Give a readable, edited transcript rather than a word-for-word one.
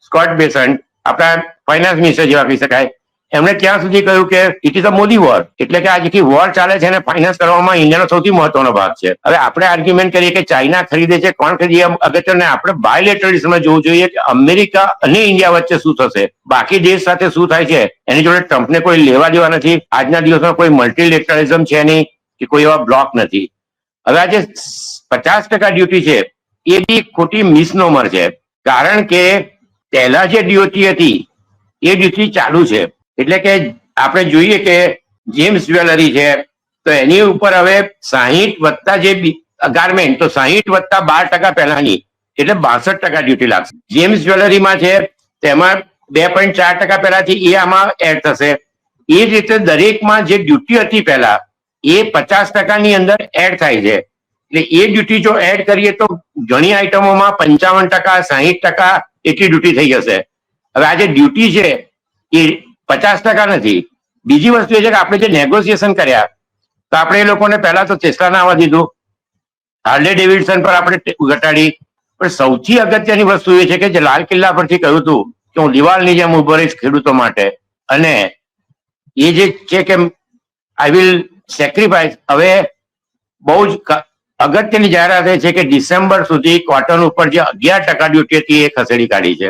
Scott Besant, આપણા finance minister જેવા કહી શકાય, એમણે ત્યાં સુધી કહ્યું કે it is a Modi war, એટલે કે આ જેટલી વોર ચાલે છે એને ફાઇનાન્સ કરવામાં ઇન્ડિયાનો સૌથી મહત્વનો ભાગ છે. હવે આપણે આર્ગ્યુમેન્ટ કરીએ કે ચાઇના ખરીદે છે, કોણ ખરીદે, અગત્યને આપણે બાયલેટરલિઝમમાં જોવું જોઈએ કે અમેરિકા અને ઇન્ડિયા વચ્ચે શું થશે, બાકી દેશ સાથે શું થાય છે એની જોડે ટ્રમ્પને કોઈ લેવા દેવા નથી. આજના દિવસમાં કોઈ મલ્ટીલેટરલિઝમ છે નહીં કે કોઈ એવા બ્લોક નથી. હવે આજે 50% ડ્યુટી છે એ બી ખોટી મિસનોમર છે, કારણ કે પહેલા જે ડ્યુટી હતી એ ડ્યુટી ચાલુ છે. એટલે કે આપણે જોઈએ કે જેમ્સ જ્વેલરી છે તો એની ઉપર હવે 60 વત્તા જે ગાર્મેન્ટ, તો 60 વત્તા 12% પહેલાની, એટલે 62% ડ્યુટી લાગશે. જેમ્સ જ્વેલરીમાં છે તેમાં 2.4% પહેલાથી એ આમાં એડ થશે. એ જ રીતે દરેકમાં જે ડ્યુટી હતી પહેલા એ 50%ની અંદર એડ થાય છે. એટલે એ ડ્યુટી જો એડ કરીએ તો ઘણી આઈટમોમાં 55%, 60% એટલી ડ્યુટી થઈ જશે. હવે આ જે ડ્યુટી છે એ 50% નથી. બીજી વસ્તુ એ છે કે આપણે જે નેગોશિએશન કર્યા તો આપણે એ લોકોને પહેલા તો ટેસ્લા ના આવવા દીધું, હાર્લે ડેવિડસન પર આપણે ઘટાડી, પણ સૌથી અગત્યની વસ્તુ એ છે કે જે લાલ કિલ્લા પરથી કહ્યું હતું કે હું દિવાલની જેમ ઉભો રહીશ ખેડૂતો માટે, અને એ જે છે કે આઈ વિલ સેક્રિફાઈસ. હવે બહુ જ અગત્યની જાહેરાત એ છે કે ડિસેમ્બર સુધી કોટન ઉપર જે 11% ડ્યુટી હતી એ ખસેડી કાઢી છે.